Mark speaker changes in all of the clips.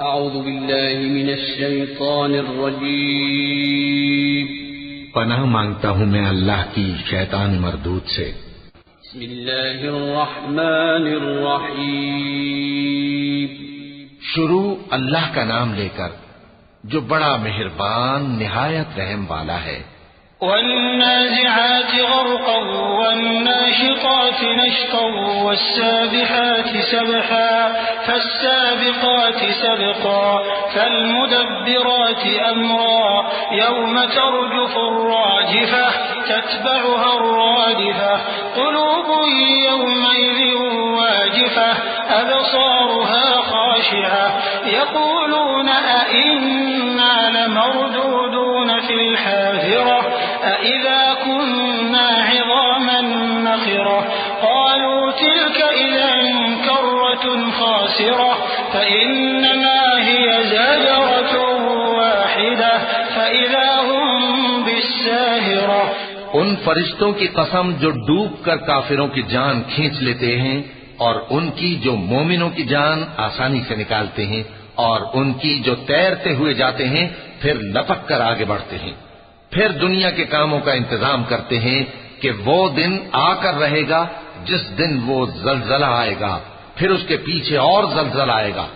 Speaker 1: اعوذ باللہ من الشیطان الرجیم
Speaker 2: پناہ مانگتا ہوں میں اللہ کی شیطان مردود سے۔
Speaker 1: بسم اللہ الرحمن الرحیم
Speaker 2: شروع اللہ کا نام لے کر جو بڑا مہربان نہایت رحم والا ہے۔
Speaker 3: والنازعات غرقا والناشطات نشطا والسابحات سبحا فالسابقات سبقا فالمدبرات أمرا يوم ترجف الراجفة تتبعها الرادفة قلوب يومئذ واجفة أبصارها خاشعة يقولون أئنا لمردودون في الحافرة أإذا كنا عظاما نخرة قالوا تلك إذا كرة خاسرة فإنما هي زجرة واحدة فإذا هم بالساهرة۔
Speaker 2: ان فرشتوں کی قسم جو ڈوب کر کافروں کی جان کھینچ لیتے ہیں اور ان کی جو مومنوں کی جان آسانی سے نکالتے ہیں اور ان کی جو تیرتے ہوئے جاتے ہیں پھر لپک کر آگے بڑھتے ہیں، پھر دنیا کے کاموں کا انتظام کرتے ہیں کہ وہ دن آ کر رہے گا جس دن وہ زلزلہ آئے گا، پھر اس کے پیچھے اور زلزلہ آئے گا۔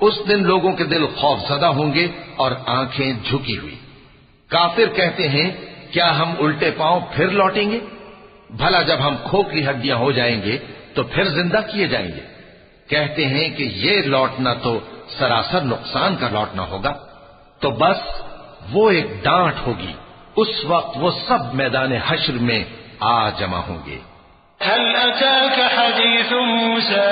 Speaker 2: اس دن لوگوں کے دل خوف زدہ ہوں گے اور آنکھیں جھکی ہوئی۔ کافر کہتے ہیں کیا ہم الٹے پاؤں پھر لوٹیں گے؟ بھلا جب ہم کھوکھلی ہڈیاں ہو جائیں گے تو پھر زندہ کیے جائیں گے؟ کہتے ہیں کہ یہ لوٹنا تو سراسر نقصان کا لوٹنا ہوگا۔ تو بس وہ ایک ڈانٹ ہوگی، اس وقت وہ سب میدان حشر میں آ جمع ہوں گے۔
Speaker 3: هل أتاك حديث موسى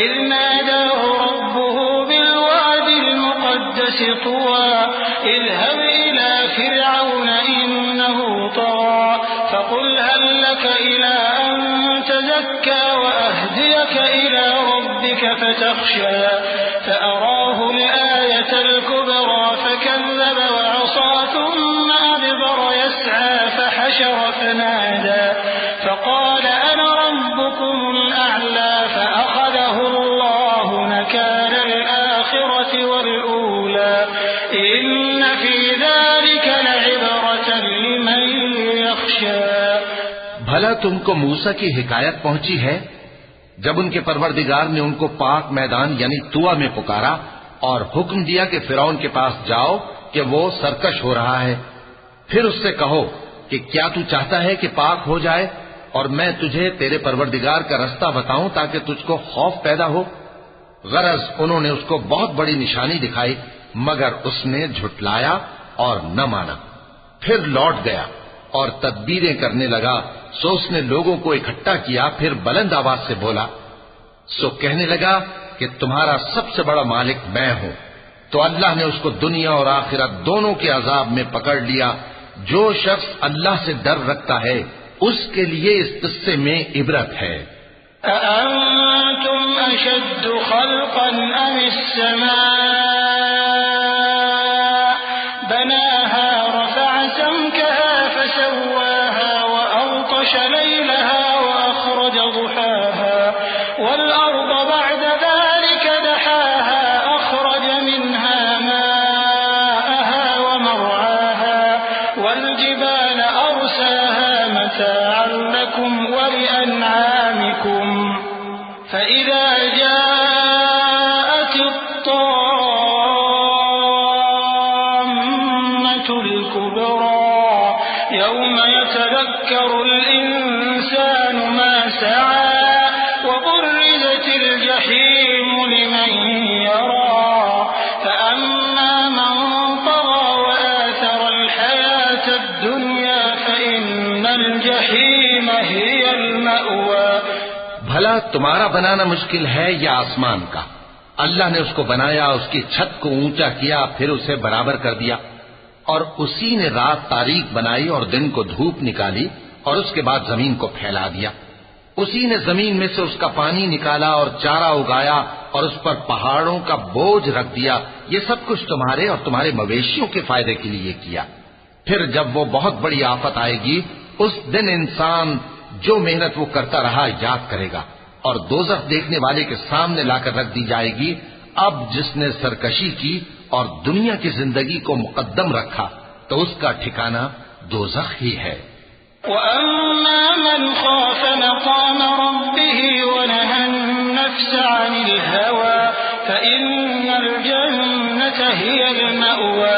Speaker 3: إذ ناداه ربه بالواد المقدس طوى اذهب إلى فرعون إنه طغى فقل هل لك إلى أن تزكى وأهديك إلى ربك فتخشى فأراه الآية الكبرى فكذب وعصى ثم أدبر يسعى فحشر فنادى فقال أنا ربكم الأعلى فأخذه الله نكال الآخرة والأولى إن في ذلك لعبرة لمن يخشى۔
Speaker 2: بھلا تم کو موسیٰ کی حکایت پہنچی ہے جب ان کے پروردگار نے ان کو پاک میدان یعنی طویٰ میں پکارا اور حکم دیا کہ فرعون کے پاس جاؤ کہ وہ سرکش ہو رہا ہے، پھر اس سے کہو کہ کیا تو چاہتا ہے کہ پاک ہو جائے اور میں تجھے تیرے پروردگار کا رستہ بتاؤں تاکہ تجھ کو خوف پیدا ہو؟ غرض انہوں نے اس کو بہت بڑی نشانی دکھائی مگر اس نے جھٹلایا اور نہ مانا، پھر لوٹ گیا اور تدبیریں کرنے لگا۔ سو اس نے لوگوں کو اکٹھا کیا، پھر بلند آواز سے بولا، سو کہنے لگا کہ تمہارا سب سے بڑا مالک میں ہوں۔ تو اللہ نے اس کو دنیا اور آخرت دونوں کے عذاب میں پکڑ لیا۔ جو شخص اللہ سے ڈر رکھتا ہے اس کے لیے اس قصے میں عبرت ہے۔
Speaker 3: أأنتم أشد خلقا أم السماء بناها رفع سمكها فسواها وأغطش ليلها وأخرج ضحاها والأرض بعد ذلك دحاها أخرج منها ماءها ومرعاها والجبال أرساها متاعا لكم ولأنعامكم فإذا جاءت الطامة الكبرى يوم يتذكر الإنسان ما سعى وبرزت الجحيم لمن يرى فأما من طغى وآثر الحياة الدنيا فإن الجحيم هي المأوى۔
Speaker 2: بھلا تمہارا بنانا مشکل ہے یا آسمان کا؟ اللہ نے اس کو بنایا، اس کی چھت کو اونچا کیا، پھر اسے برابر کر دیا، اور اسی نے رات تاریک بنائی اور دن کو دھوپ نکالی اور اس کے بعد زمین کو پھیلا دیا۔ اسی نے زمین میں سے اس کا پانی نکالا اور چارہ اگایا اور اس پر پہاڑوں کا بوجھ رکھ دیا۔ یہ سب کچھ تمہارے اور تمہارے مویشیوں کے فائدے کے لیے کیا۔ پھر جب وہ بہت بڑی آفت آئے گی اس دن انسان جو محنت وہ کرتا رہا یاد کرے گا، اور دوزخ دیکھنے والے کے سامنے لا کر رکھ دی جائے گی، اب جس نے سرکشی کی اور دنیا کی زندگی کو مقدم رکھا تو اس کا ٹھکانہ دوزخ ہی ہے۔
Speaker 3: وَأَمَّا مَنْ خَافَ مَقَامَ رَبِّهِ وَنَهَى النَّفْسَ عَنِ الْهَوَى فَإِنَّ الْجَنَّةَ هِيَ الْمَأْوَى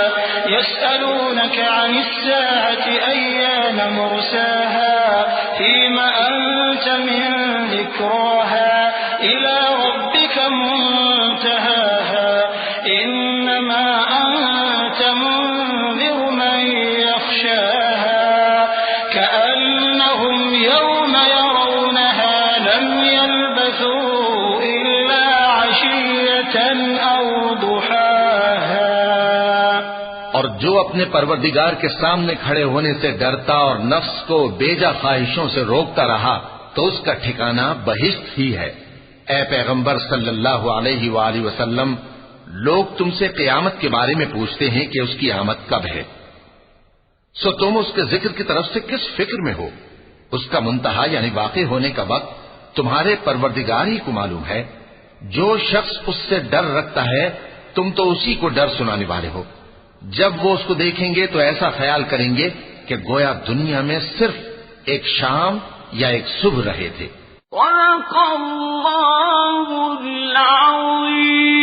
Speaker 3: يَسْأَلُونَكَ عَنِ السَّاعَةِ أَيَّانَ مُرْسَاهَا فِيمَ أَنْتَ مِنْ ذِكْرَاهَا إِلَى رَبِّكَ مُنْتَهَاهَا إِنَّمَا أَنْتَ مُنْذِرُ مَنْ يَخْشَاهَا كأنهم يوم يرونها لم يلبثوا إلا عشية أو ضحاها۔
Speaker 2: اور جو اپنے پروردگار کے سامنے کھڑے ہونے سے ڈرتا اور نفس کو بیجا خواہشوں سے روکتا رہا تو اس کا ٹھکانہ بہشت ہی ہے۔ اے پیغمبر صلی اللہ علیہ وآلہ وسلم، لوگ تم سے قیامت کے بارے میں پوچھتے ہیں کہ اس کی آمد کب ہے، سو تم اس کے ذکر کی طرف سے کس فکر میں ہو؟ اس کا منتہا یعنی واقع ہونے کا وقت تمہارے پروردگار ہی کو معلوم ہے۔ جو شخص اس سے ڈر رکھتا ہے تم تو اسی کو ڈر سنانے والے ہو۔ جب وہ اس کو دیکھیں گے تو ایسا خیال کریں گے کہ گویا دنیا میں صرف ایک شام یا ایک صبح رہے تھے۔
Speaker 4: صدق اللہ العظیم۔